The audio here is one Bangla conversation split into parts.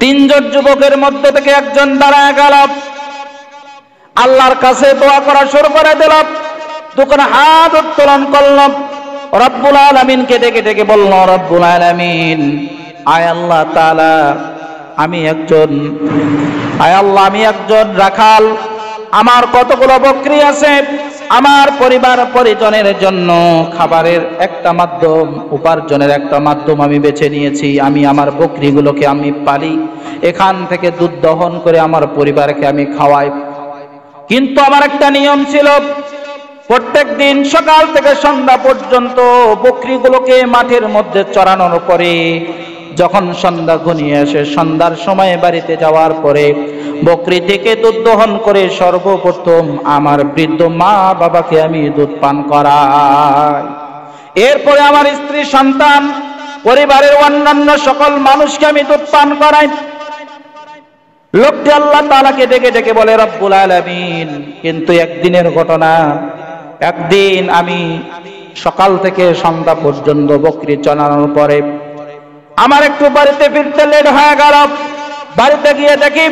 তিনজন যুবকের মধ্য থেকে একজন দাঁড়ায় গেল, আল্লাহর কাছে দোয়া করা শুরু করে দিল। তখন হাত উত্তোলন করল, রব্বুল আলামিনকে ডেকে ডেকে বলল, রব্বুল আলামিন, আয় আল্লাহ তাআলা, আমি একজন রাখাল, আমার কতগুলো বকরি আছে, আমার পরিবার পরিজনের জন্য খাবারের একটা মাধ্যম, উপার্জনের একটা মাধ্যম আমি বেছে নিয়েছি। আমি আমার বকরিগুলোকে আমি পালি, এখান থেকে দুধ দহন করে আমার পরিবারকে আমি খাওয়াই। কিন্তু আমার একটা নিয়ম ছিল, প্রত্যেক দিন সকাল থেকে সন্ধ্যা পর্যন্ত বকরিগুলোকে মাঠের মধ্যে চরানোর পরে যখন সন্ধ্যা ঘনিয়ে আসে, সন্ধ্যার সময় বাড়িতে যাওয়ার পরে বকরি থেকে দুধ দহন করে সর্বপ্রথম আমার বৃদ্ধ মা বাবাকে আমি দুধ পান করাই। এরপরে আমার স্ত্রী, সন্তান, পরিবারের অন্যান্য সকল মানুষকে আমি দুধ পান করাই। লোকটি আল্লাহ তাআলাকে ডেকে ডেকে বলে, রব্বুল আলামিন, কিন্তু একদিনের ঘটনা, একদিন আমি সকাল থেকে সন্ধ্যা পর্যন্ত বকরি চড়ানোর পরে আমার একটু বাড়িতে ফিরতে লেট হয়ে গেল। বাড়িতে গিয়ে দেখি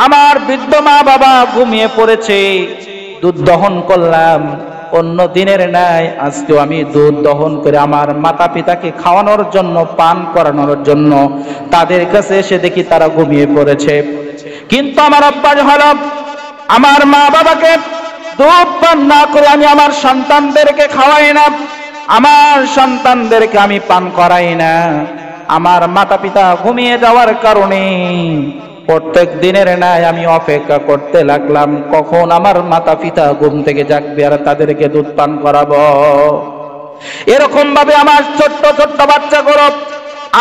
আমার বৃদ্ধ মা বাবা ঘুমিয়ে পড়েছে। দুধ দহন করলাম, অন্য দিনের ন্যায় আজকেও আমি দুধ দহন করে আমার মাতা পিতাকে খাওয়ানোর জন্য, পান করানোর জন্য তাদের কাছে এসে দেখি তারা ঘুমিয়ে পড়েছে। কিন্তু আমার অভ্যাস হলো, আমার মা বাবাকে দুধ পান না করে আমি আমার সন্তানদেরকে খাওয়াই না, আমার সন্তানদেরকে আমি পান করাই না। আমার মাতা পিতা ঘুমিয়ে যাওয়ার কারণে প্রত্যেক দিনের ন্যায় আমি অপেক্ষা করতে লাগলাম কখন আমার মাতা পিতা ঘুম থেকে জাগবে আর তাদেরকে দুধ পান করাবো। এরকম ভাবে আমার ছোট্ট ছোট্ট বাচ্চাগুলো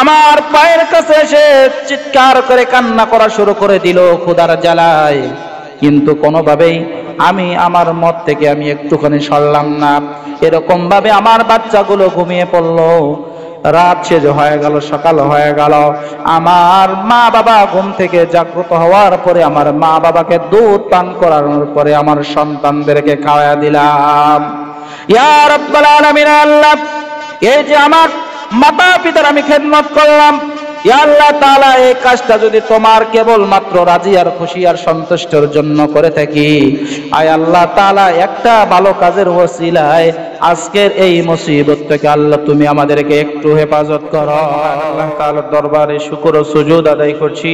আমার পায়ের কাছে এসে চিৎকার করে কান্না করা শুরু করে দিল ক্ষুধার জ্বালায়। কিন্তু কোনোভাবেই আমি আমার মত থেকে আমি একটুখানি সরলাম না। এরকম ভাবে আমার বাচ্চাগুলো ঘুমিয়ে পড়লো। রাত শেষ হয়ে গেল, সকাল হয়ে গেল। আমার মা বাবা ঘুম থেকে জাগ্রত হওয়ার পরে আমার মা বাবাকে দুধ পান করানোর পরে আমার সন্তানদেরকে খাওয়া দিলাম। ইয়া রাব্বাল আলামিন, আল্লাহ, এই যে আমার মাতা পিতার আমি খেদমত করলাম, ইয়া আল্লাহ তাআলা, এই কাজটা যদি তোমার কেবলমাত্র রাজি আর খুশি আর সন্তুষ্টের জন্য করে থাকি, আয় আল্লাহ তাআলা, একটা ভালো কাজের ওসিলায় আজকের এই মুসিবত থেকে আল্লাহ তুমি আমাদেরকে একটু হেফাজত করো। আল্লাহ তাআলার দরবারে শুকর ও সুজুদ আদায় করছি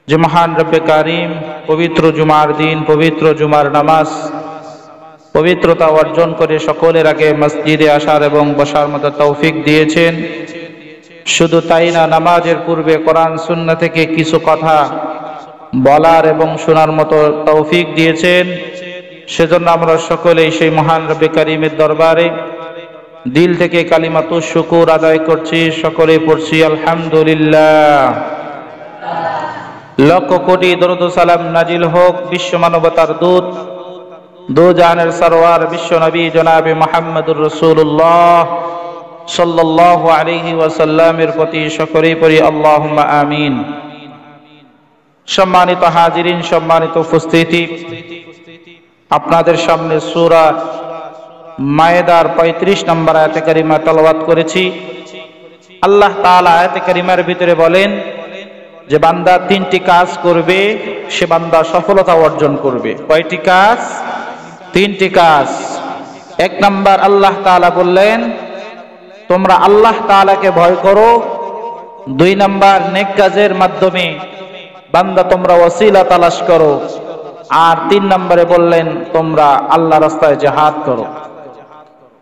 যে মহান রব্বে কারীম পবিত্র জুমার দিন, পবিত্র জুমার নামাজ পবিত্রতা অর্জন করে সকলের আগে মসজিদে আসার এবং বসার মতো তৌফিক দিয়েছেন। শুধু তাই না, নামাজের পূর্বে কোরআন সুন্নাহ থেকে কিছু কথা বলার এবং শোনার মতো তৌফিক দিয়েছেন। সেজন্য আমরা সকলেই সেই মহান রব্বে কারীমের দরবারে দিল থেকে কালিমাতুশ শুকুর আদায় করছি। সকলে পড়ছি আলহামদুলিল্লাহ। লক্ষ কোটি দরুদ ও সালাম নাজিল হোক বিশ্ব মানবতার দূত, দো জাহানের সরওয়ার বিশ্ব নবী জনাবে মুহাম্মদুর রাসূলুল্লাহ সাল্লাল্লাহু আলাইহি ওয়াসাল্লামের প্রতি সকলেই পড়ি আল্লাহুম্মা আমিন। সম্মানিত হাজিরিন, সম্মানিত উপস্থিতি, আপনাদের সামনে সূরা মায়েদার 35 নম্বর আয়াতে কারিমা তেলাওয়াত করেছি। আল্লাহ তাআলা আয়াতে কারিমার ভিতরে বলেন যে বান্দা তিনটি কাজ করবে, সে বান্দা সফলতা অর্জন করবে। কয়টি কাজ? তিনটি কাজ। এক নাম্বার, আল্লাহ তাআলা বললেন তোমরা আল্লাহ তাআলাকে ভয় করো। দুই নাম্বার, নেক কাজের মাধ্যমে বান্দা তোমরা ওসিলা তালাশ করো। আর তিন নম্বরে বললেন তোমরা আল্লাহ রাস্তায় জিহাদ করো।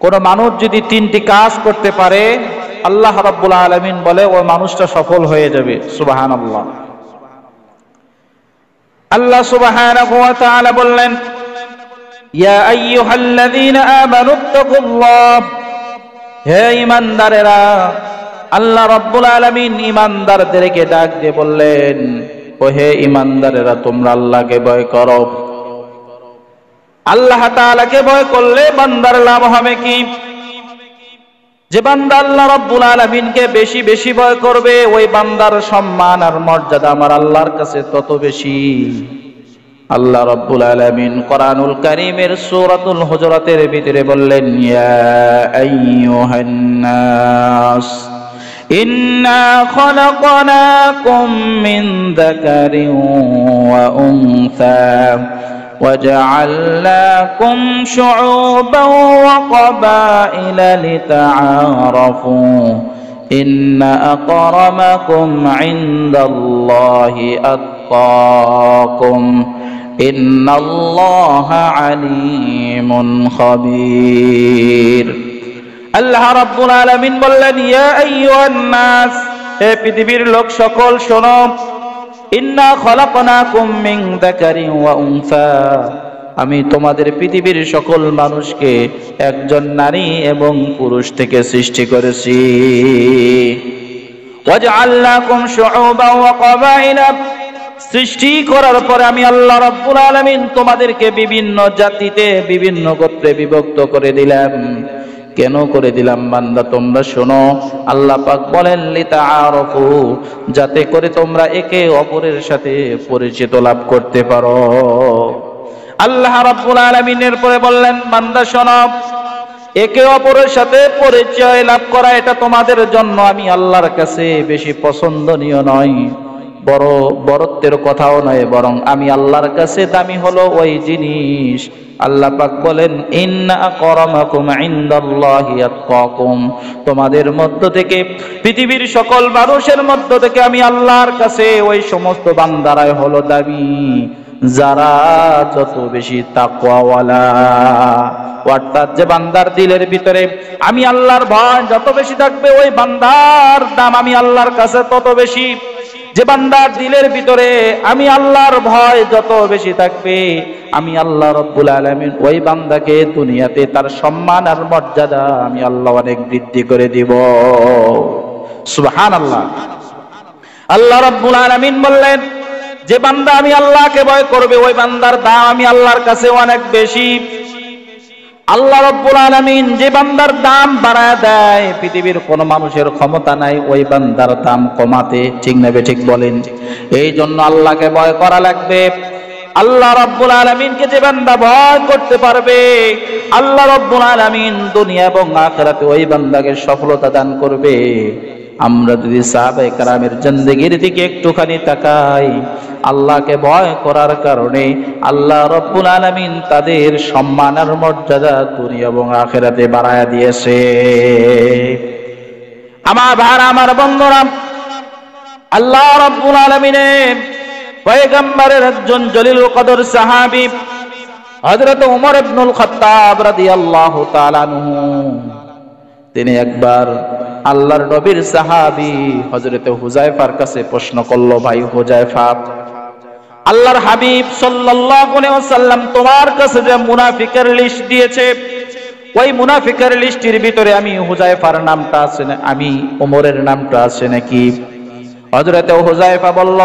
কোন মানুষ যদি তিনটি কাজ করতে পারে, আল্লাহ রাব্বুল আলামিন বলে ওই মানুষটা সফল হয়ে যাবে। সুবহানাল্লাহ। আল্লাহ সুবহানাহু ওয়া তাআলা বললেন, ইয়া আইয়ুহাল্লাযীনা আমানুত্তাকুল্লাহ, হে ঈমানদারেরা, আল্লাহ রাব্বুল আলামিন ঈমানদারদেরকে ডাক দিয়ে বললেন, ও হে ঈমানদারেরা, তোমরা আল্লাহকে ভয় করো। আল্লাহ তাআলাকে ভয় করলে বান্দার লাভ হবে কি? যে বান্দা আল্লাহ রাব্বুল আলামিনকে বেশি বেশি ভয় করবে, ওই বান্দার সম্মান আর মর্যাদা আমার আল্লাহর কাছে তত বেশি। আল্লাহ রাব্বুল আলামিন কোরআনুল কারীমের সূরাতুল হুজুরাতের ভিতরে বললেন, ইয়া আইয়ুহান নাস, إنا خلقناكم من ذكر وأنثى وجعلناكم شعوبا وقبائل لتعارفوا إن أكرمكم عند الله أتقاكم إن الله عليم خبير আল্লাহ রাব্বুল আলামিন বললেন, ইয়া আইয়ুহান নাস, হে পৃথিবীর লোক সকল শোনো, ইন্না খলাকনাকুম মিন যাকারিন ওয়া উনসা, আমি তোমাদের পৃথিবীর সকল মানুষকে একজন নারী এবং পুরুষ থেকে সৃষ্টি করেছি। ওয়াজআলনাকুম শুউবান ওয়া কাবাইলা, সৃষ্টি করার পরে আমি আল্লাহ রাব্বুল আলামিন তোমাদেরকে বিভিন্ন জাতিতে বিভিন্ন গোত্রে বিভক্ত করে দিলাম। কেন করে দিলাম বান্দা তোমরা শোনো, আল্লাহ পাক বলেন লিতাআরাফু, যাতে করে তোমরা একে অপরের সাথে পরিচিত লাভ করতে পারো। আল্লাহ রাব্বুল আলামিনের পরে বললেন, বান্দা শোনো, একে অপরের সাথে পরিচয় লাভ করা এটা তোমাদের জন্য আমি আল্লাহর কাছে বেশি পছন্দনীয় নয়, বড় বড়ত্বের কথাও নয়, বরং আমি আল্লাহর কাছে দামি হলো ওই জিনিস। আল্লাহ পাক বলেন, ইন্না আকরামাকুম ইনদাল্লাহি আতকাকুম, তোমাদের মধ্য থেকে পৃথিবীর সকল মানুষের মধ্য থেকে আমি আল্লাহর কাছে ওই সমস্ত বান্দারাই হলো দামি যারা যত বেশি তাকওয়াওয়ালা। অর্থাৎ যে বান্দার দিলের ভিতরে আমি আল্লাহর ভয় যত বেশি থাকবে, ওই বান্দার দাম আমি আল্লাহর কাছে তত বেশি। যে বান্দার দিলের ভিতরে আমি আল্লাহর ভয় যত বেশি থাকবে, আমি আল্লাহ রাব্বুল আলামিন ওই বান্দাকে দুনিয়াতে তার সম্মান আর মর্যাদা আমি আল্লাহ অনেক বৃদ্ধি করে দিব। সুবহানাল্লাহ। আল্লাহ রাব্বুল আলামিন বললেন, যে বান্দা আমি আল্লাহকে ভয় করবে ওই বান্দার দাম আমি আল্লাহর কাছে অনেক বেশি। আল্লাহ রাব্বুল আলামিন যে বান্দার দাম বাড়ায় দেয়, পৃথিবীর কোন মানুষের ক্ষমতা নাই ওই বান্দার দাম কমাতে। ঠিক না ঠিক বলেন? এই জন্য আল্লাহকে ভয় করা লাগবে। আল্লাহ রাব্বুল আলামিনকে যে বান্দা ভয় করতে পারবে, আল্লাহ রাব্বুল আলামিন দুনিয়া এবং আখিরাতে ওই বান্দাকে সফলতা দান করবে। আমরা যদি সাহাবায়ে কেরামের জিন্দেগির দিকে একটুখানি তাকাই, আল্লাহকে ভয় করার কারণে আল্লাহ রাব্বুল আলামিন তাদের সম্মান আর মর্যাদা দুনিয়া এবং আখিরাতে বাড়ায়া দিয়েছে। আমার ভাইরা, আমার বন্ধুরা, আল্লাহ রাব্বুল আলামিনের পয়গম্বরের একজন জলিলুল কদর সাহাবী হযরত ওমর ইবনুল খাত্তাব রাদিয়াল্লাহু তাআলা আনহু, তিনি একবার আল্লাহর নবীর সাহাবী হযরত হুযায়ফার কাছে প্রশ্ন করলো, ভাই হুযায়ফা, আল্লাহর হাবিব সাল্লাল্লাহু আলাইহি ওয়াসাল্লাম তোমার কাছে যে মুনাফিকের লিস্ট দিয়েছে, ওই মুনাফিকের লিস্টের ভিতরে আমি হুযায়ফার নামটা আছে না, আমি ওমরের নামটা আছে নাকি? হযরত হুযায়ফা বলল,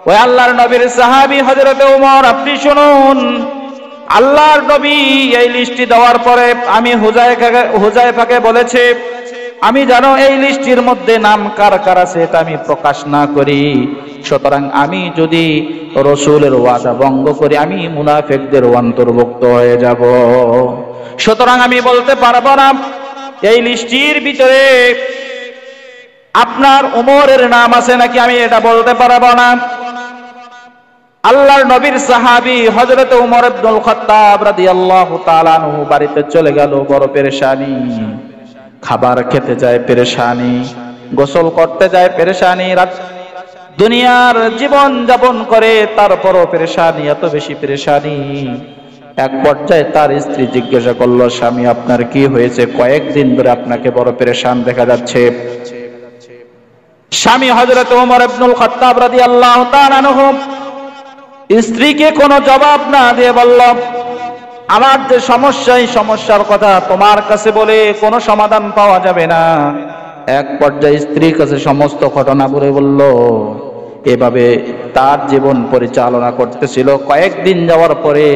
ওই আল্লাহর নবীর সাহাবী হযরত ওমর, আপনি শুনুন, আল্লাহর নবী এই লিস্টটি দেওয়ার পরে আমি হুযায়ফাকে বলেছে, আমি জানো এই লিস্টের মধ্যে নাম কার কার আছে এটা আমি প্রকাশ না করি, সুতরাং আমি যদি রাসূলের ওয়াদা ভঙ্গ করি আমি মুনাফিকদের অন্তর্ভুক্ত হয়ে যাব। সুতরাং আমি বলতে পারবো না এই লিস্টের ভিতরে আপনার ওমরের নাম আছে নাকি, আমি এটা বলতে পারবো না। আল্লাহর নবীর সাহাবী হযরত ওমর ইবনুল খাত্তাব রাদিয়াল্লাহু তাআলা আনহু বাড়িতে চলে গেল, বড় পেরেশানি। খাবার খেতে যায় পেরেশানি, গোসল করতে যায় পেরেশানি, রাত দুনিয়ার জীবন যাপন করে তারপরও পেরেশানি, এত বেশি পেরেশানি। এক পর্যায়ে তার স্ত্রী জিজ্ঞাসা করলো, স্বামী আপনার কি হয়েছে? কয়েকদিন ধরে আপনাকে বড় পেরেশান দেখা যাচ্ছে। স্বামী হযরত ওমর ইবনুল খাত্তাব রাদিয়াল্লাহু তাআলা আনহু স্ত্রীকে কোনো জবাব না দিয়ে বলল, আমার যে সমস্যা, এই সমস্যার কথা তোমার কাছে বলে কোনো সমাধান পাওয়া যাবে না। এক পর্যায়ে স্ত্রীর কাছে সমস্ত ঘটনা বলে বলল। এভাবে তার জীবন পরিচালনা করতেছিল। কয়েকদিন যাওয়ার পরে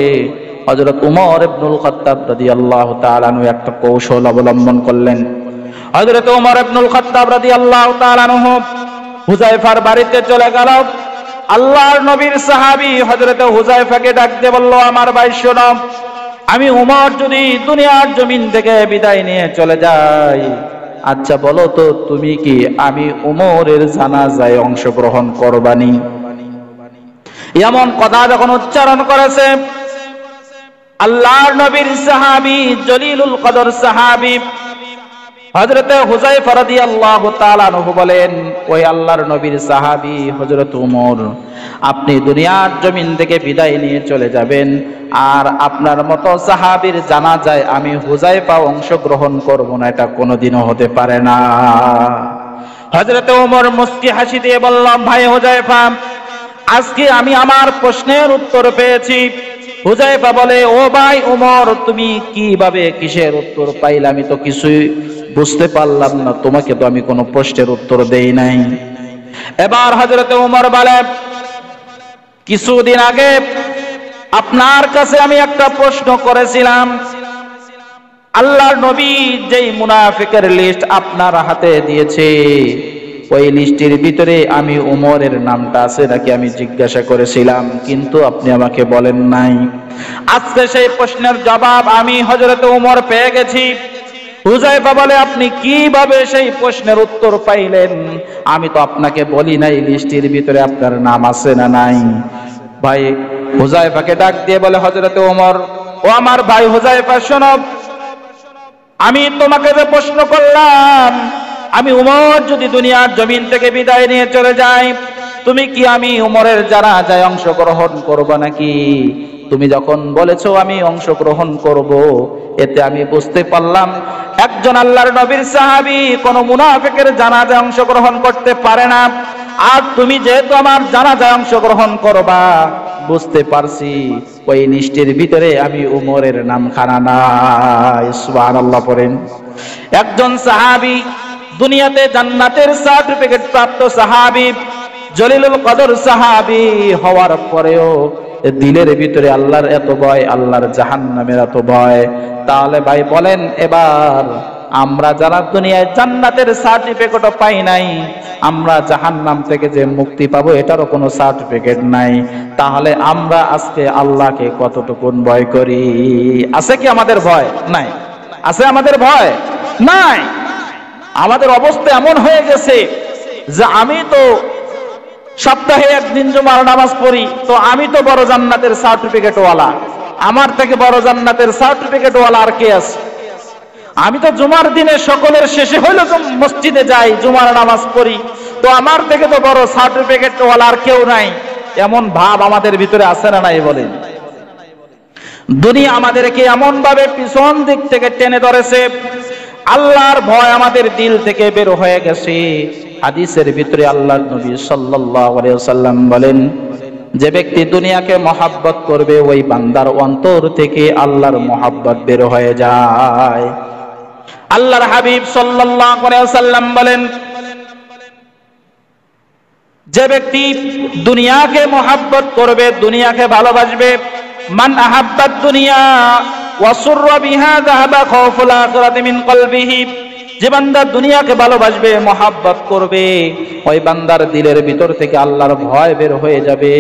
হযরত ওমর ইবনুল খাত্তাব রাদিয়াল্লাহু তাআলা আনহু একটা কৌশল অবলম্বন করলেন। হযরত ওমর ইবনুল খাত্তাব রাদিয়াল্লাহু তাআলা আনহু হুযায়ফার বাড়িতে চলে গেল। আল্লাহর নবীর সাহাবী হযরত হুযায়ফাকে ডাক দিয়ে বলল, আমার ভাই শোনো, আমি ওমর যদি দুনিয়ার জমিন থেকে বিদায় নিয়ে চলে যাই, আচ্ছা বলো তো তুমি কি আমি উমরের জানাজায় অংশগ্রহণ করবানি? এমন কথা যখন উচ্চারণ করেছে, আল্লাহর নবীর সাহাবী জলিলুল কদর সাহাবী হযরতে হুযায়ফা রাদিয়াল্লাহু তাআলা আনহু বলেন, ওই আল্লাহর নবীর সাহাবী হযরত ওমর, আপনি দুনিয়ার জমিন থেকে বিদায় নিয়ে চলে যাবেন, আর আপনার মতো সাহাবীর জানাজায় আমি হুযায়ফা অংশগ্রহণ করব না, এটা কোনোদিনও হতে পারে না। হযরতে ওমর মুস্কি হাসি দিয়ে বলল, ভাই হুযায়ফা, আজকে আমি আমার প্রশ্নের উত্তর পেয়েছি। হুযায়ফা বলে, ও ভাই ওমর, তুমি কিভাবে কিসের উত্তর পাইলে? আমি তো কিছুই বুঝতে পারলাম না, তোমাকে তো আমি কোনো প্রশ্নের উত্তর দেই নাই। এবার হযরতে ওমর বলে, কিছুদিন আগে আপনার কাছে আমি একটা প্রশ্ন করেছিলাম, আল্লাহর নবী যেই মুনাফিকের লিস্ট আপনার হাতে দিয়েছে, ওই লিস্টের ভিতরে আমি উমরের নামটা আছে নাকি আমি জিজ্ঞাসা করেছিলাম, কিন্তু আপনি আমাকে বলেন নাই। আজকে সেই প্রশ্নের জবাব আমি হযরতে ওমর পেয়ে গেছি। হুযায়ফা বলে, আপনি কিভাবে সেই প্রশ্নের উত্তর পাইলেন? আমি তো আপনাকে বলি নাই লিস্টের ভিতরে আপনার নাম আছে না নাই। ভাই হুযায়ফাকে ডাক দিয়ে বলে হযরতে ওমর, ও আমার ভাই হুযায়ফা, শোনো, আমি তোমাকে যে প্রশ্ন করলাম, আমি উমর যদি দুনিয়ার জমিন থেকে বিদায় নিয়ে চলে যাই, তুমি কি আমি উমরের জানাজায় অংশগ্রহণ করবে নাকি? তুমি যখন বলেছো আমি অংশগ্রহণ করব, এতে আমি বুঝতে পারলাম একজন আল্লাহর নবীর সাহাবী কোন মুনাফিকের জানাজায় অংশগ্রহণ করতে পারে না। আর তুমি যেহেতু আমার জানাজায় অংশগ্রহণ করবা, বুঝতে পারছি ওই লিস্টের ভিতরে আমি উমরের নাম খানা নাই। সুবহানাল্লাহ পড়েন। একজন সাহাবী, দুনিয়াতে জান্নাতের সার্টিফিকেট প্রাপ্ত সাহাবী, জলিলুল কদর সাহাবী হওয়ার পরেও দিলের ভিতরে আল্লাহর এত ভয়, আল্লাহর জাহান্নামের এত ভয়। তাহলে ভাই বলেন, এবার আমরা যারা দুনিয়ায় জান্নাতের সার্টিফিকেটও পাই নাই, আমরা জাহান্নাম থেকে যে মুক্তি পাবো এটারও কোনো সার্টিফিকেট নাই, তাহলে আমরা আজকে আল্লাহকে কতটুকু ভয় করি? আছে কি আমাদের ভয়? নাই। আছে আমাদের ভয়? নাই। আমাদের অবস্থা এমন হয়ে গেছে যে আমি তো সপ্তাহে একদিন জুমার নামাজ পড়ি, তো আমি তো বড় জান্নাতের সার্টিফিকেট ওয়ালা, আমার থেকে বড় জান্নাতের সার্টিফিকেট ওয়ালা আর কে আছে? আমি তো জুমার দিনে সকলের শেষে হইলো মসজিদে যাই, জুমার নামাজ পড়ি, তো আমার থেকে তো বড় সার্টিফিকেট ওয়ালা আর কেউ নাই। এমন ভাব আমাদের ভিতরে আছে না নাই বলেন? দুনিয়া আমাদেরকে এমন ভাবে পিছন দিক থেকে টেনে ধরেছে, আল্লাহর ভয় আমাদের দিল থেকে বের হয়ে গেছে। হাদিসের ভিতরে আল্লাহর নবী সাল্লাল্লাহু আলাইহি ওয়াসাল্লাম বলেন, যে ব্যক্তি দুনিয়াকে মহব্বত করবে, ওই বান্দার অন্তর থেকে আল্লাহর মহব্বত বের হয়ে যায়। আল্লাহর হাবিব সাল্লাল্লাহু আলাইহি ওয়াসাল্লাম বলেন, যে ব্যক্তি দুনিয়াকে মহব্বত করবে, দুনিয়াকে ভালোবাসবে, মান আহাব্বাদ দুনিয়া ওয়া সুররা বিহা যাহাবা খাউফুল আখিরাতি মিন কলবিহি, যে বান্দা দুনিয়াকে ভালোবাসবে, মহব্বত করবে, ওই বান্দার দিলের ভিতর থেকে আল্লাহর ভয় বের হয়ে যাবে,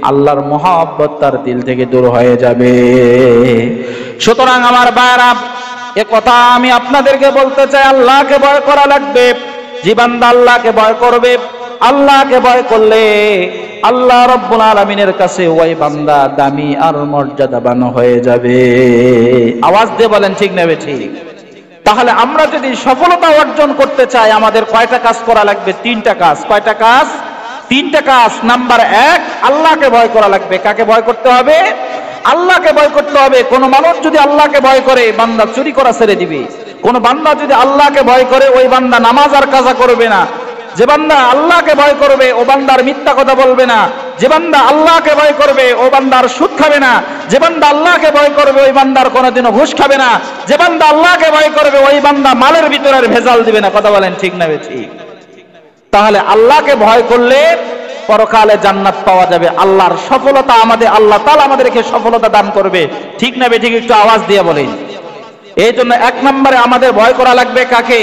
আল্লাহর মহব্বত তার দিল থেকে দূর হয়ে যাবে। সুতরাং আমার ভাইরা, এ কথা আমি আপনাদেরকে বলতে চাই, আল্লাহকে ভয় করা লাগবে। যে বান্দা আল্লাহকে ভয় করবে, আল্লাহকে ভয় করলে আল্লাহ রাব্বুল আলামিনের কাছে ওই বান্দা দামি আর মর্যাদাবান হয়ে যাবে। আওয়াজ দিয়ে বলেন ঠিক নেবে ঠিক? তাহলে আমরা যদি সফলতা অর্জন করতে চাই, আমাদের কয়টা কাজ করা লাগবে? তিনটা কাজ। কয়টা কাজ? তিনটা কাজ। নাম্বার 1, আল্লাহকে ভয় করা লাগবে। কাকে ভয় করতে হবে? আল্লাহকে ভয় করতে হবে। কোন মানুষ যদি আল্লাহকে ভয় করে, বান্দা চুরি করা ছেড়ে দিবে। কোন বান্দা যদি আল্লাহকে ভয় করে, ওই বান্দা নামাজ আর কাজা করবে না। যে বান্দা আল্লাহকে ভয় করবে, ও বান্দার মিথ্যা কথা বলবে না। যে বান্দা আল্লাহকে ভয় করবে, ও বান্দার সুদ খাবে না। যে বান্দা আল্লাহকে ভয় করবে, ওই বান্দার কোনোদিনও ঘুষ খাবে না। যে বান্দা আল্লাহকে ভয় করবে, ওই বান্দা মালের ভিতরে আর ভেজাল দিবে না। কথা বলেন ঠিক না ঠিক? তাহলে আল্লাহকে ভয় করলে পরকালে জান্নাত পাওয়া যাবে। আল্লাহর সফলতা আমাদের, আল্লাহ তাআলা আমাদেরকে সফলতা দান করবে। ঠিক না ঠিক? একটু আওয়াজ দিয়ে বলেন। এই জন্য 1 নম্বরে আমাদের ভয় করা লাগবে কাকে?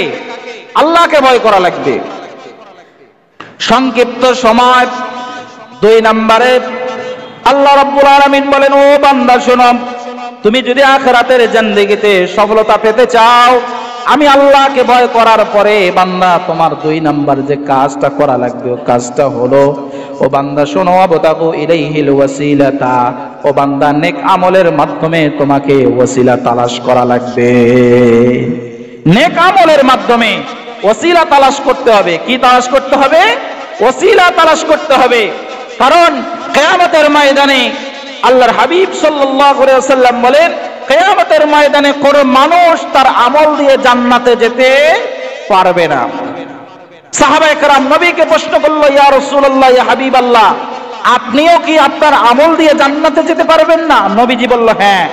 আল্লাহকে ভয় করা লাগবে। সংক্ষিপ্ত সময় 2 নম্বরে আল্লাহ রাব্বুল আলামিন বলেন, ও বান্দা শোনো, তুমি যদি আখিরাতের জিন্দেগিতে সফলতা পেতে চাও, আমি আল্লাহকে ভয় করার পরে বান্দা তোমার 2 নাম্বার যে কাজটা করা লাগবে, ও কাজটা হলো, ও বান্দা শোনো, আবতাগু ইলাইহিল ওয়াসিলাতা, ও বান্দা নেক আমলের মাধ্যমে তোমাকে ওয়াসিলা তালাশ করা লাগবে। নেক আমলের মাধ্যমে ওয়াসিলা তালাশ করতে হবে। কি তালাশ করতে হবে? ওয়াসিলা তালাশ করতে হবে। কারণ কিয়ামতের ময়দানে আল্লাহর হাবিব সাল্লাল্লাহু আলাইহি ওয়াসাল্লাম বলেন, কিয়ামতের ময়দানে কোন মানুষ তার আমল দিয়ে জান্নাতে যেতে পারবে না। সাহাবায়ে কেরাম নবীকে প্রশ্ন করলো, ইয়া রাসূলুল্লাহ, ইয়া হাবিবাল্লাহ, আপনিও কি আপনার আমল দিয়ে জান্নাতে যেতে পারবেন না? নবীজি বলল, হ্যাঁ,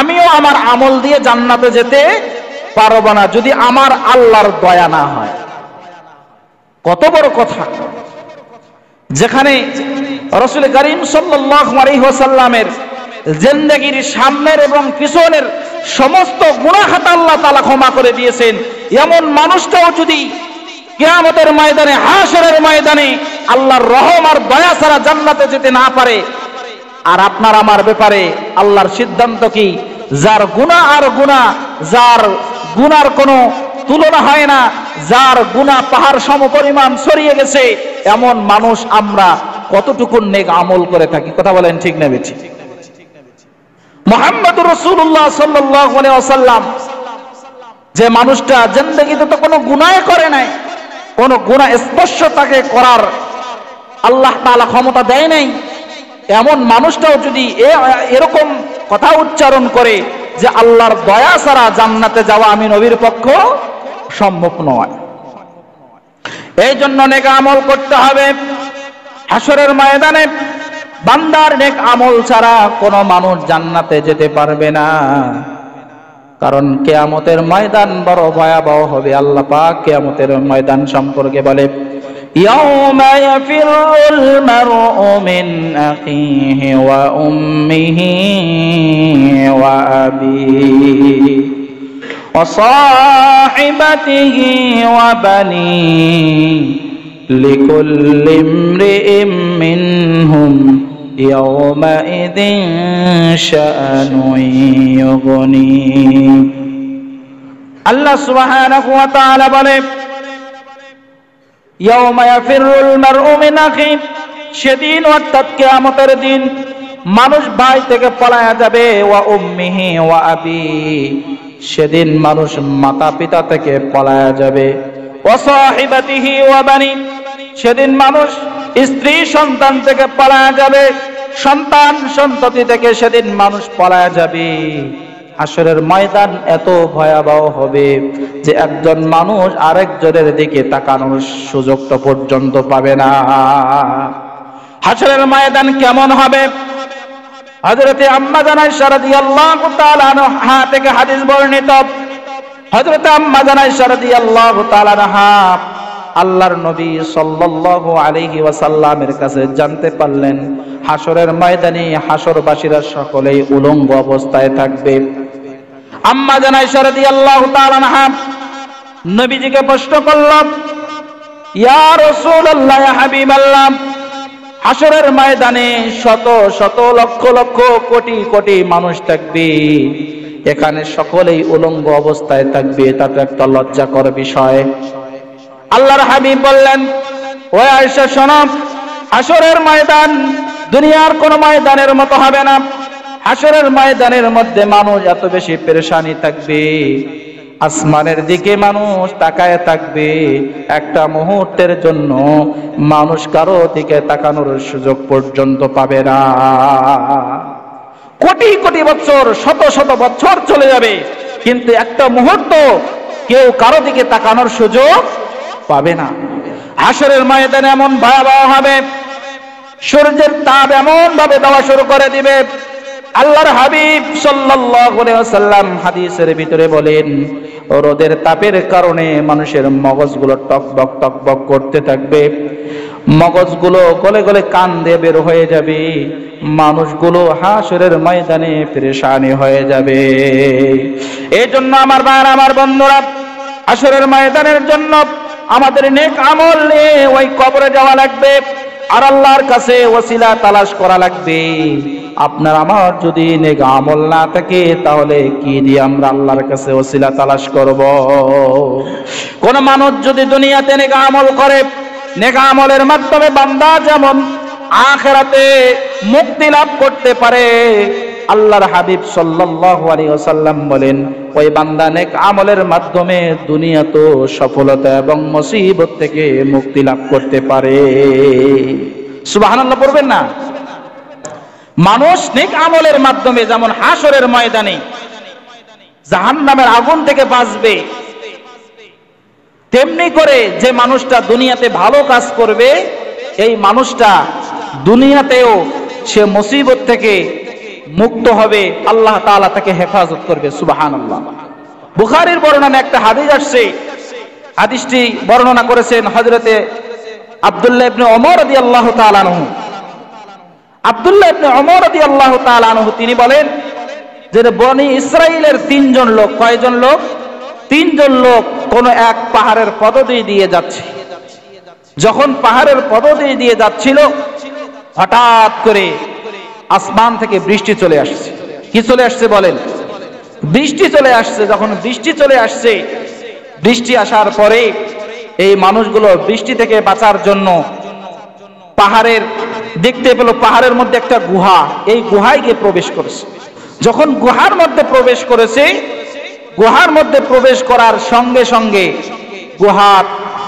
আমিও আমার আমল দিয়ে জান্নাতে যেতে পারবো না যদি আমার আল্লাহর দয়া না হয়। কত বড় কথা! যেখানে রাসূল করিম সাল্লাল্লাহু আলাইহি ওয়াসাল্লামের জিন্দেগীর সামনের এবং পিছনের সমস্ত গুনাহ খাতা আল্লাহ তাআলা ক্ষমা করে দিয়েছেন, এমন মানুষটাও যদি কিয়ামতের ময়দানে, হাশরের ময়দানে আল্লাহর রহম আর দয়া ছাড়া জান্নাতে যেতে না পারে, আর আপনার আমার ব্যাপারে আল্লাহর সিদ্ধান্ত কি? যার গুনাহ আর গুনাহ, যার গুনার কোনো তুলনা হয় না, যার গুনাহ পাহাড় সমপরিমাণ ছড়িয়ে গেছে, এমন মানুষ আমরা কতটুকু নেক আমল করে থাকি? কথা বলেন, ঠিক না বেঠি? মুহাম্মদুর রাসূলুল্লাহ সাল্লাল্লাহু আলাইহি ওয়াসাল্লাম, যে মানুষটা জিন্দেগিতে তো কোনো গুনাহ করে নাই, কোনো গুনাহ স্পর্শ তাকে করার আল্লাহ তাআলা ক্ষমতা দেয় নাই, এমন মানুষটাও যদি এরকম কথা উচ্চারণ করে যে আল্লাহর দয়া ছাড়া জান্নাতে যাওয়া আমি নবীর পক্ষ সম্ভব নয়। এই জন্য নেক আমল করতে হবে। হাশরের ময়দানে বান্দার নেক আমল ছাড়া কোনো মানুষ জান্নাতে যেতে পারবে না। কারণ কিয়ামতের ময়দান বড় ভয়াবহ হবে। আল্লাহ পাক কিয়ামতের ময়দান সম্পর্কে বলে, ইয়াউমা ইয়াফিরুল মারউ মিন আখিহি ওয়া উম্মিহি ওয়া আবিহি ওয়া সাহিবাতিহি ওয়া বানিহি লিকুল্লি ইমরিইম মিনহুম ইয়াউমাইযিন শাআনুন ইউগনি। আল্লাহ সুবহানাহু ওয়া তাআলা বলে, ইয়াউমা ইয়াফিরুল মারউ মিন আখিহি, সেদিন অর্থাৎ কিয়ামতের দিন মানুষ ভাই থেকে পলায়া যাবে, ওয়া উম্মিহি ওয়া আবিহি, সেদিন মানুষ মাতা পিতা থেকে পলায়া যাবে, ওয়া সাহিবাতিহি ওয়া বানি, সেদিন মানুষ স্ত্রী সন্তান থেকে পলায়া যাবে, সন্তান সন্ততি থেকে সেদিন মানুষ পলায়া যাবে। হাশরের ময়দান এত ভয়াবহ হবে যে একজন মানুষ আরেকজনের দিকে তাকানোর সুযোগটা পর্যন্ত পাবে না। হাশরের ময়দান কেমন হবে? হযরতে আম্মা জানা আয়েশা রাদিয়াল্লাহু তাআলা আনহা থেকে হাদিস বর্ণিত। হযরতে আম্মা জানা আয়েশা রাদিয়াল্লাহু তাআলা আনহা আল্লাহর নবী সাল্লাল্লাহু আলাইহি ওয়াসাল্লামের কাছে জানতে পারলেন, হাশরের ময়দানে হাশরবাসীরা সকলেই উলঙ্গ অবস্থায় থাকবে। আম্মা জানা আয়েশা রাদিয়াল্লাহু তাআলা আনহা নবীজিকে প্রশ্ন করলেন, ইয়া রাসূলুল্লাহ, ইয়া হাবিবাল্লাহ, হাশরের ময়দানে শত শত লক্ষ লক্ষ কোটি কোটি মানুষ থাকবে, এখানে সকলেই উলঙ্গ অবস্থায় থাকবে, এটা তো একটা লজ্জাকর বিষয়। আল্লাহর হাবিব বললেন, ও আয়েশা শোনো, হাশরের ময়দান দুনিয়ার কোন ময়দানের মতো হবে না। হাশরের ময়দানের মধ্যে মানুষ এত বেশি পেরেশানি থাকবে, আসমানের দিকে মানুষ তাকায় থাকবে, একটা মুহূর্তের জন্য মানুষ কারো দিকে তাকানোর সুযোগ পর্যন্ত পাবে না। কোটি কোটি বছর, শত শত বছর চলে যাবে, কিন্তু একটা মুহূর্ত কেউ কারো দিকে তাকানোর সুযোগ পাবে না। হাশরের ময়দানে এমন ভয়াবহ হবে, সূর্যের তাপ এমন ভাবে দেওয়া শুরু করে দিবে। আল্লাহর হাবিব সাল্লাল্লাহু আলাইহি ওয়াসাল্লাম হাদিসের ভিতরে বলেন, রোদের তাপের কারণে মানুষের মগজগুলো টকবক টকবক করতে থাকবে, মগজগুলো গলে গলে কান দিয়ে বের হয়ে যাবে, মানুষগুলো হাশরের ময়দানে পেরেশানি হয়ে যাবে। এই জন্য আমার ভাইরা, আমার বন্ধুরা, হাশরের ময়দানের জন্য আমাদের নেক আমল নিয়ে ওই কবরে যাওয়া লাগবে, আর আল্লাহর কাছে ওসিলা তালাশ করা লাগবে। আপনার আমার যদি নেক আমল না থাকে তাহলে কি দিয়ে আমরা আল্লাহর কাছে ওসিলা তালাশ করব? কোন মানুষ যদি দুনিয়াতে নেক আমল করে, নেক আমলের মাধ্যমে বান্দা যেমন আখিরাতে মুক্তি লাভ করতে পারে, আল্লাহর হাবিব সাল্লাল্লাহু আলাইহি ওয়াসাল্লাম বলেন ওই বান্দা নেক আমলের মাধ্যমে দুনিয়াতেও সফলতা এবং মুসিবত থেকে মুক্তি লাভ করতে পারে। সুবহানাল্লাহ পড়বেন না? মানুষ নেক আমলের মাধ্যমে যেমন হাসরের ময়দানে জাহান্নামের আগুন থেকে বাঁচবে, তেমনি করে যে মানুষটা দুনিয়াতে ভালো কাজ করবে এই মানুষটা দুনিয়াতেও সে মুসিবত থেকে মুক্ত হবে, আল্লাহ তাআলা তাকে হেফাজত করবে। সুবহানাল্লাহ। বুখারীর বর্ণনা একটা হাদিস আসছে, হাদিসটি বর্ণনা করেছেন হযরতে আব্দুল্লাহ ইবনে ওমর রাদিয়াল্লাহু তাআলা আনহু। আব্দুল্লাহ ইবনে ওমর রাদিয়াল্লাহু তাআলা আনহু তিনি বলেন যে বনি ইসরাইলের তিনজন লোক, কয়জন লোক? তিনজন লোক কোন এক পাহাড়ের পদদেশ দিয়ে যাচ্ছে। যখন পাহাড়ের পদদেশ দিয়ে যাচ্ছিল হঠাৎ করে আসমান থেকে বৃষ্টি চলে আসছে। কি চলে আসছে বলেন? বৃষ্টি চলে আসছে। যখন বৃষ্টি চলে আসছে, বৃষ্টি আসার পরে এই মানুষগুলো বৃষ্টি থেকে বাঁচার জন্য পাহাড়ের দেখতে পেল পাহাড়ের মধ্যে একটা গুহা, এই গুহায় গিয়ে প্রবেশ করেছে। যখন গুহার মধ্যে প্রবেশ করেছে, গুহার মধ্যে প্রবেশ করার সঙ্গে সঙ্গে গুহার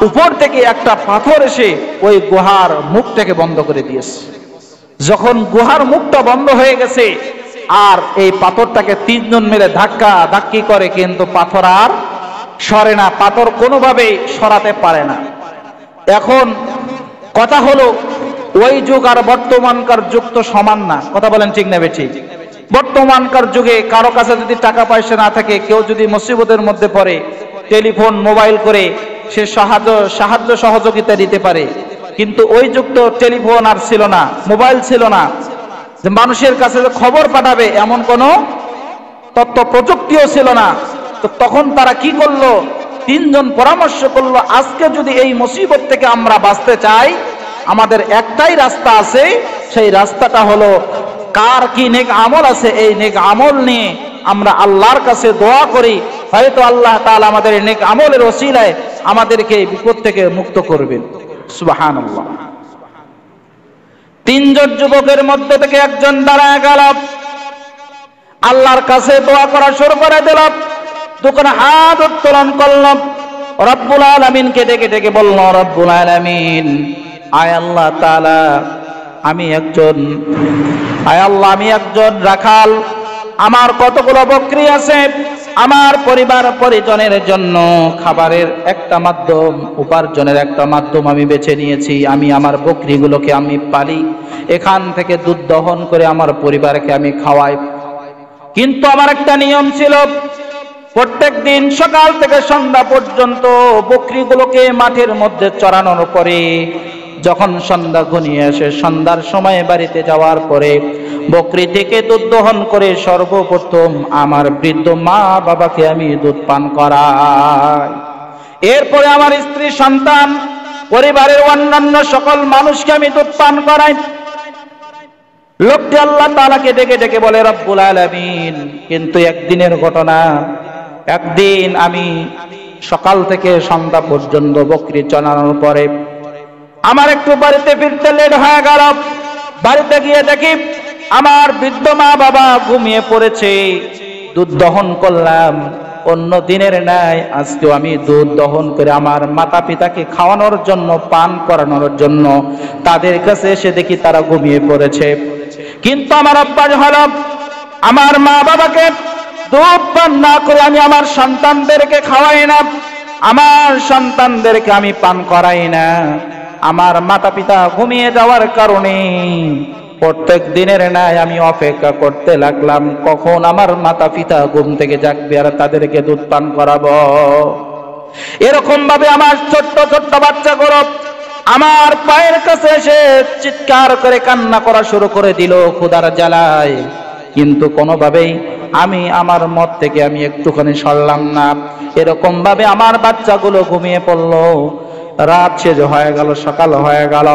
উপর থেকে একটা পাথর এসে ওই গুহার মুখটাকে বন্ধ করে দিয়েছে। যখন গুহার মুখটা বন্ধ হয়ে গেছে আর এই পাথরটাকে তিনজন মিলে ধাক্কা ধাক্কি করে, কিন্তু পাথর আর সরে না, পাথর কোনোভাবেই সরাতে পারে না। এখন কথা হলো ওই যুগ আর বর্তমানকার যুগ তো সমান না, কথা বলেন ঠিক না বেঠিক? বর্তমানকার যুগে কারো কাছে যদি টাকা পয়সা না থাকে, কেউ যদি মুসিবতের মধ্যে পড়ে, টেলিফোন মোবাইল করে সে সাহায্য সহযোগিতা দিতে পারে। কিন্তু ওই যুগ তো টেলিফোন আর ছিল না, মোবাইল ছিল না, যে মানুষের কাছে খবর পাঠাবে এমন কোনো তথ্য প্রযুক্তিও ছিল না। তো তখন তারা কি করলো? তিনজন পরামর্শ করলো, আজকে যদি এই মুসিবত থেকে আমরা বাঁচতে চাই, আমাদের একটাই রাস্তা আছে, সেই রাস্তাটা হলো কার কি নেক আমল আছে এই নেক আমল নিয়ে আমরা আল্লাহর কাছে দোয়া করি, হয়তো আল্লাহ তাআলা আমাদের নেক আমলের ওসিলায় আমাদেরকে বিপদ থেকে মুক্ত করবেন। সুবহানাল্লাহ। তিনজন যুবকের মধ্যে থেকে একজন দাঁড়ায় গেল, আল্লাহর কাছে দোয়া করা শুরু করে দিল, তখন হাত উত্তোলন করল, রব্বুল আলামিনকে ডেকে ডেকে বলল, রব্বুল আলামিন, আয় আল্লাহ তাআলা, আমি একজন রাখাল, আমার কতগুলো বকরি আছে, আমার পরিবার পরিজনের জন্য খাবারের একটা মাধ্যম, উপার্জনের একটা মাধ্যম আমি বেছে নিয়েছি। আমি আমার বকরিগুলোকে আমি পালি, এখান থেকে দুধ দহন করে আমার পরিবারকে আমি খাওয়াই। কিন্তু আমার একটা নিয়ম ছিল, প্রত্যেক দিন সকাল থেকে সন্ধ্যা পর্যন্ত বকরিগুলোকে মাঠের মধ্যে চরানোর পরে যখন সন্ধ্যা ঘনিয়ে আসে, সন্ধ্যার সময় বাড়িতে যাওয়ার পরে বকরি থেকে দুধ দহন করে সর্বপ্রথম আমার বৃদ্ধ মা বাবাকে আমি দুধ পান করাই। এরপরে আমার স্ত্রী, সন্তান, পরিবারের অন্যান্য সকল মানুষকে আমি দুধ পান করাই। লোকটি আল্লাহ তাআলাকে ডেকে ডেকে বলে, রব্বুল আলামিন, কিন্তু একদিনের ঘটনা, একদিন আমি সকাল থেকে সন্ধ্যা পর্যন্ত বকরি চড়ানোর পরে আমার একটু বাড়িতে ফিরতে লেট হয়ে গেল। বাড়িতে গিয়ে দেখি আমার বৃদ্ধ মা বাবা ঘুমিয়ে পড়েছে। দুধ দহন করলাম, অন্য দিনের ন্যায় আজকেও আমি দুধ দহন করে আমার মাতা পিতাকে খাওয়ানোর জন্য, পান করানোর জন্য তাদের কাছে এসে দেখি তারা ঘুমিয়ে পড়েছে। কিন্তু আমার অভ্যাস হলো, আমার মা বাবাকে দুধ পান না করে আমি আমার সন্তানদেরকে খাওয়াই না, আমার সন্তানদেরকে আমি পান করাই না। আমার মাতা পিতা ঘুমিয়ে যাওয়ার কারণে প্রত্যেক দিনের ন্যায় আমি অপেক্ষা করতে লাগলাম কখন আমার মাতা পিতা ঘুম থেকে জাগবে আর তাদেরকে দুধ পান করাবো। এরকম ভাবে আমার ছোট্ট ছোট্ট বাচ্চাগুলো আমার পায়ের কাছে এসে চিৎকার করে কান্না করা শুরু করে দিল ক্ষুধার জ্বালায়। কিন্তু কোনোভাবেই আমি আমার মত থেকে আমি একটুখানি সরলাম না। এরকম ভাবে আমার বাচ্চাগুলো ঘুমিয়ে পড়লো। রাত শেষ হয়ে গেল, সকাল হয়ে গেল।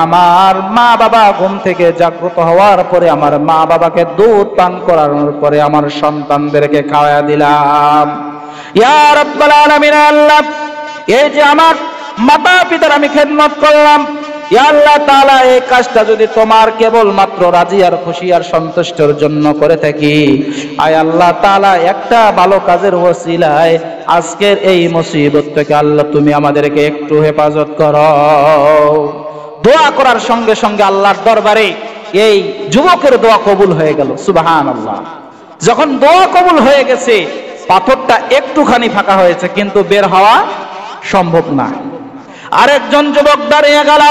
আমার মা বাবা ঘুম থেকে জাগ্রত হওয়ার পরে আমার মা বাবাকে দুধ পান করানোর পরে আমার সন্তানদেরকে খাওয়া দিলাম। ইয়া রাব্বাল আলামিন, আল্লাহ এই যে আমার মাতা পিতার আমি খেদমত করলাম, ইয়া আল্লাহ তাআলা এই কাজটা যদি তোমার কেবল মাত্র রাজি আর খুশি আর সন্তুষ্টের জন্য করে থাকি, আয় আল্লাহ তাআলা একটা ভালো কাজের ওসিলায় আজকের এই মুসিবত থেকে আল্লাহ তুমি আমাদেরকে একটু হেফাজত করো। দোয়া করার সঙ্গে সঙ্গে আল্লাহর দরবারে এই যুবকের দোয়া কবুল হয়ে গেল। সুবহানাল্লাহ। যখন দোয়া কবুল হয়ে গেছে, পাথরটা একটুখানি ফাঁকা হয়েছে, কিন্তু বের হওয়া সম্ভব না। আরেকজন যুবক দাঁড়িয়ে গেল,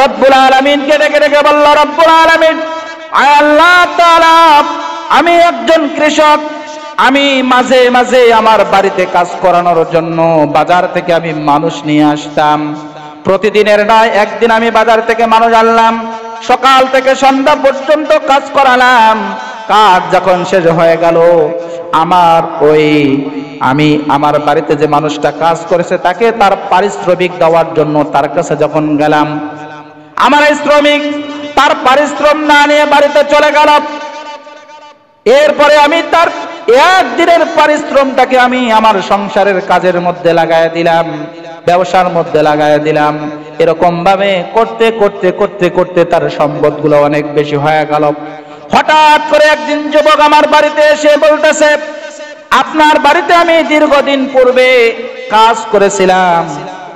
রব্বুল আলামিনকে ডেকে ডেকে বলল, রব্বুল আলামিন, আয় আল্লাহ তাআলা, আমি একজন কৃষক, আমি মাঝে মাঝে আমার বাড়িতে কাজ করানোর জন্য বাজার থেকে আমি মানুষ নিয়ে আসতাম। প্রতিদিনের নয়, একদিন আমি বাজার থেকে মানুষ আনলাম, সকাল থেকে সন্ধ্যা পর্যন্ত কাজ করালাম। কাজ যখন শেষ হয়ে গেল, আমি আমার বাড়িতে যে মানুষটা কাজ করেছে তাকে তার পারিশ্রমিক দেওয়ার জন্য তার কাছে যখন গেলাম, আমার শ্রমিক তার পারিশ্রম না নিয়ে বাড়িতে চলে গেল। এরপরে আমি তার একদিনের পারিশ্রমটাকে আমি আমার সংসারের কাজের মধ্যে লাগায় দিলাম, ব্যবসার মধ্যে লাগায় দিলাম। এরকম ভাবে করতে করতে করতে করতে তার সম্পদগুলো অনেক বেশি হয়ে গেল। হঠাৎ করে একদিন যুবক আমার বাড়িতে এসে বলতেছে, আপনার বাড়িতে আমি দীর্ঘদিন পূর্বে কাজ করেছিলাম,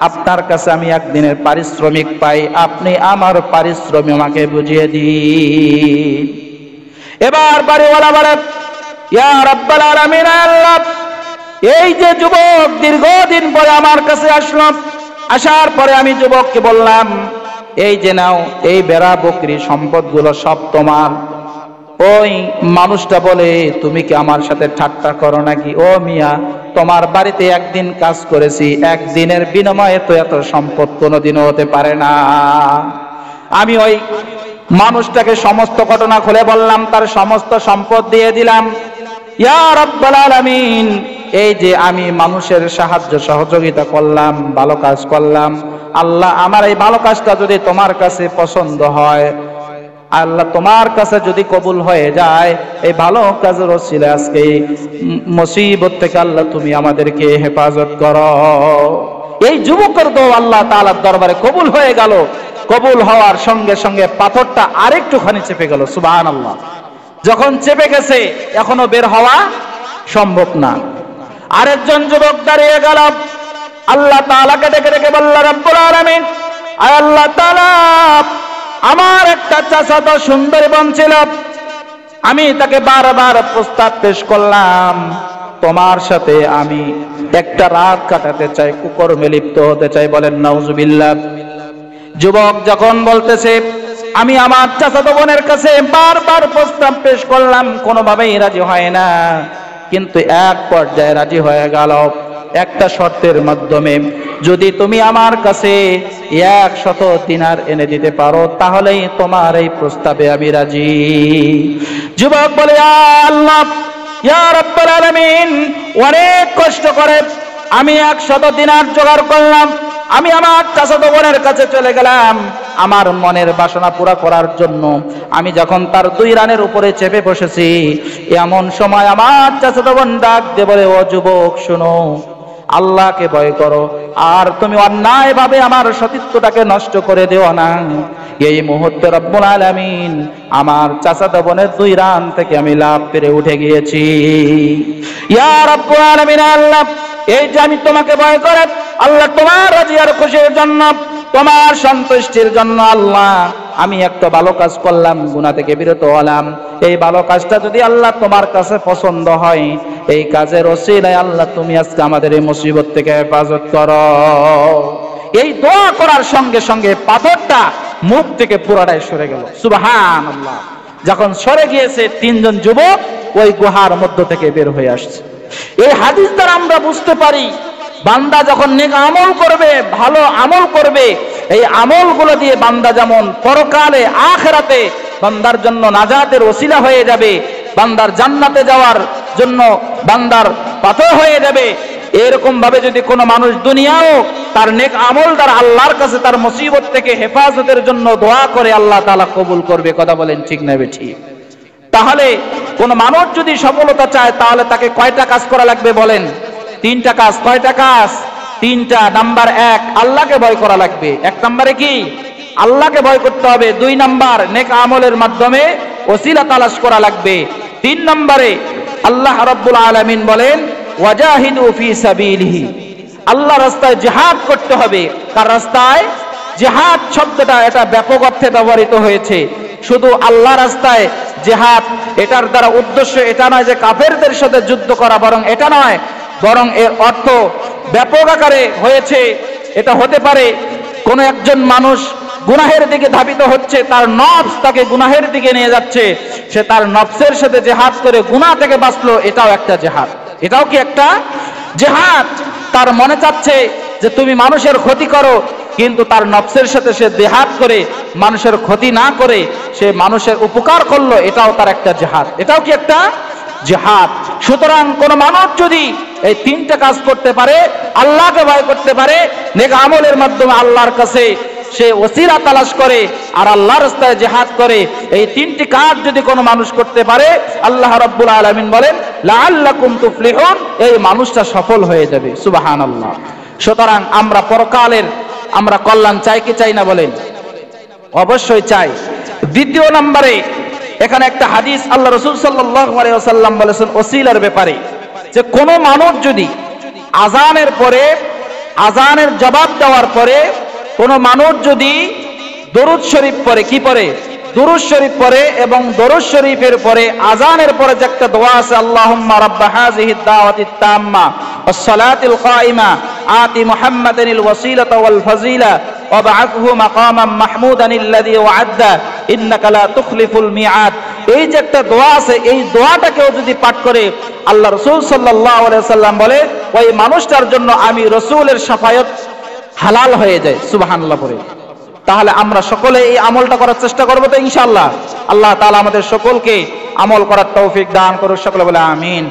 আপনার কাছে আমি একদিনের পারিশ্রমিক পাই, আপনি আমার পারিশ্রমিক আমাকে বুঝিয়ে দিন। এবার বাড়িওয়ালা বলে, ইয়া রাব্বাল আলামিন, আল্লাহ এই যে যুবক দীর্ঘদিন পরে আমার কাছে আসলো, আসার পরে আমি যুবককে বললাম, এই যে নাও, এই বেড়া বকরি সম্পদগুলো সব তোমার। ওই মানুষটা বলে, তুমি কি আমার সাথে ঠাট্টা করো নাকি? ও মিয়া, তোমার বাড়িতে একদিন কাজ করেছি, একদিনের বিনিময়ে তো এত সম্পদ কোনোদিনও হতে পারে না। আমি ওই মানুষটাকে সমস্ত ঘটনা খুলে বললাম, তার সমস্ত সম্পদ দিয়ে দিলাম। ইয়া রাব্বাল আলামিন, এই যে আমি মানুষের সাহায্য সহযোগিতা করলাম, ভালো কাজ করলাম, আল্লাহ আমার এই ভালো কাজটা যদি তোমার কাছে পছন্দ হয়, আল্লাহ তোমার কাছে যদি কবুল হয়ে যায়, এই ভালো কাজের ওসিলায় আজকে মুসিবত থেকে আল্লাহ তুমি আমাদেরকে হেফাজত করো। এই যুবকের দোয়া আল্লাহ তাআলার দরবারে কবুল হয়ে গেল। কবুল হওয়ার সঙ্গে সঙ্গে পাথরটা আরেকটুখানি চেপে গেল। সুবহানাল্লাহ। যখন চেপে গেছে, এখনো বের হওয়া সম্ভব না। আরেকজন যুবক দাঁড়িয়ে গেল, আল্লাহ তাআলাকে ডেকে ডেকে বলল, রব্বুল আলামিন, আয় আল্লাহ তাআলা, আমার একটা চাচাতো সুন্দরী বোন ছিল, আমি তাকে বারবার প্রস্তাব পেশ করলাম, তোমার সাথে আমি একটা রাত কাটাতে চাই, কুকর্মে লিপ্ত হতে চাই। বলেন নাউজুবিল্লাহ। যুবক যখন বলতেছে, আমি আমার চাচাতো বোনের কাছে বারবার প্রস্তাব পেশ করলাম, কোনোভাবেই রাজি হয় না, কিন্তু এক পর্যায়ে রাজি হয়ে গেল একটা শর্তের মাধ্যমে, যদি তুমি আমার কাছে 100 দিনার এনে দিতে পারো, তাহলেই তোমার এই প্রস্তাবে আমি রাজি। যুবক বলে, আল্লাহ, ইয়া রাব্বাল আলামিন, অনেক কষ্ট করে আমি 100 দিনার জোগাড় করলাম, আমি আমার চাচাতো বোনের কাছে চলে গেলাম আমার মনের বাসনা পুরা করার জন্য। আমি যখন তার 2 রানের উপরে চেপে বসেছি, এমন সময় আমার চাচাতো বোন ডাক দিয়ে বলে, ও যুবক শোনো, আল্লাহকে ভয় করো, আর তুমি অন্যায় ভাবে আমার সতীত্বটাকে নষ্ট করে দিও না। এই মুহূর্তে রব্বুল আলামিন আমার চাচাতো বোনের 2 রান থেকে আমি লাভ পেরে উঠে গিয়েছি। ইয়া রব্বুল আলামিন, আল্লাহ এই যে আমি তোমাকে ভয় করে, আল্লাহ তোমার রাজি আর খুশির জন্য, তোমার সন্তুষ্টির জন্য আল্লাহ আমি একটা ভালো কাজ করলাম, গুনাহ থেকে বিরত হলাম। এই ভালো কাজটা যদি আল্লাহ তোমার কাছে পছন্দ হয়, এই কাজের ওসিলায় আল্লাহ তুমি আজকে আমাদের এই মুসিবত থেকে হেফাজত করো। এই দোয়া করার সঙ্গে সঙ্গে পাথরটা মুখ থেকে পুরাটাই সরে গেল। সুবহানাল্লাহ। যখন সরে গিয়েছে, 3 জন যুবক ওই গুহার মধ্য থেকে বের হয়ে আসছে। এই হাদিস দ্বারা আমরা বুঝতে পারি, বান্দা যখন নেক আমল করবে, ভালো আমল করবে, এই আমলগুলো দিয়ে বান্দা যেমন পরকালে আখিরাতে বান্দার জন্য নাজাতের ওসিলা হয়ে যাবে, বান্দার জান্নাতে যাওয়ার জন্য বান্দার পাথর হয়ে যাবে, এরকম ভাবে যদি কোনো মানুষ দুনিয়াও তার নেক আমল দ্বারা আল্লাহর কাছে তার মুসিবত থেকে হেফাজতের জন্য দোয়া করে, আল্লাহ তাআলা কবুল করবে। কথা বলেন ঠিক না ঠিক? তাহলে কোন মানুষ যদি সফলতা চায় তাহলে তাকে কয়টা কাজ করা লাগবে বলেন? 3টা কাজ। কয়টা কাজ? 3টা। নাম্বার 1, আল্লাহকে ভয় করা লাগবে। 1 নম্বরে কি? আল্লাহকে ভয় করতে হবে। 2 নাম্বার, নেক আমলের মাধ্যমে ওসিলা তালাশ করা লাগবে। 3 নম্বরে আল্লাহ রাব্বুল আলামিন বলেন ওয়াজাহিদু ফি সাবিলিহি, আল্লাহ রাস্তায় জিহাদ করতে হবে। কার রাস্তায়? জিহাদ শব্দটা এটা ব্যাপক অর্থে ব্যবহৃত হয়েছে। শুধু আল্লাহ রাস্তায় জিহাদ, এটার দ্বারা উদ্দেশ্য এটা নয় যে কাফেরদের সাথে যুদ্ধ করা, বরং এটা নয়, বরং এর অর্থ ব্যাপক আকারে হয়েছে। এটা হতে পারে কোন একজন মানুষ গুনাহের দিকে ধাবিত হচ্ছে, তার নফস তাকে গুনাহের দিকে নিয়ে যাচ্ছে, সে তার নফসের সাথে জিহাদ করে গুনাহ থেকে বাঁচলো, এটাও একটা জিহাদ। এটাও কি একটা জিহাদ? তার মনে চাচ্ছে যে তুমি মানুষের ক্ষতি করো, কিন্তু তার নফসের সাথে সে জিহাদ করে মানুষের ক্ষতি না করে সে মানুষের উপকার করলো, এটাও তার একটা জিহাদ। এটাও কি একটা জিহাদ? সুতরাং কোন মানুষ যদি এই 3টা কাজ করতে পারে, আল্লাহকে ভয় করতে পারে, নেক আমলের মাধ্যমে আল্লাহর কাছে সে ওসিলা তালাশ করে আর আল্লাহর রাস্তায় জিহাদ করে, এই 3টি কাজ যদি কোনো মানুষ করতে পারে, আল্লাহ রাব্বুল আলামিন বলেন লাআল্লাকুম তুফলিহুন, এই মানুষটা সফল হয়ে যাবে। সুবহানাল্লাহ। সুতরাং আমরা পরকালের আমরা কল্যাণ চাই কি চাই না বলেন? অবশ্যই চাই। 2 নম্বরে এখানে একটা হাদিস আল্লাহ রাসূল সাল্লাল্লাহু আলাইহি ওয়াসাল্লাম বলেছেন ওসিলার ব্যাপারে, যে কোন মানুষ যদি আযানের পরে, আযানের জবাব দেওয়ার পরে কোন মানুষ যদি দরুদ শরীফ পড়ে, কি পড়ে? দুরূদ শরীফ পড়ে, এবং দরুদ শরীফের পরে আযানের পরে যে একটা দোয়া আছে, আল্লাহুম্মা রাব্বা হাযিহিদ দাওয়াতিত তাম্মা ওয়াস সালাতিল কায়িমা আতি মুহাম্মাদানিল ওয়াসিলাতা ওয়াল ফাযিলা ওয়াবআথহু মাকামান মাহমুদানিল্লাযী ওয়া'আদা ইন্নাকা লা তুখলিফুল মিআদ, এই যে একটা দোয়া আছে, এই দোয়াটাকেও যদি পাঠ করে আল্লাহ রাসূল সাল্লাল্লাহু আলাইহি ওয়াসাল্লাম বলে ওই মানুষটার জন্য আমি রাসূলের শাফায়াত হালাল হয়ে যায়। সুবহানাল্লাহ পড়ে। তাহলে আমরা সকলে এই আমলটা করার চেষ্টা করব তো ইনশাআল্লাহ। আল্লাহ তাআলা আমাদের সকলকে আমল করার তৌফিক দান করুন। সকলে বলে আমিন।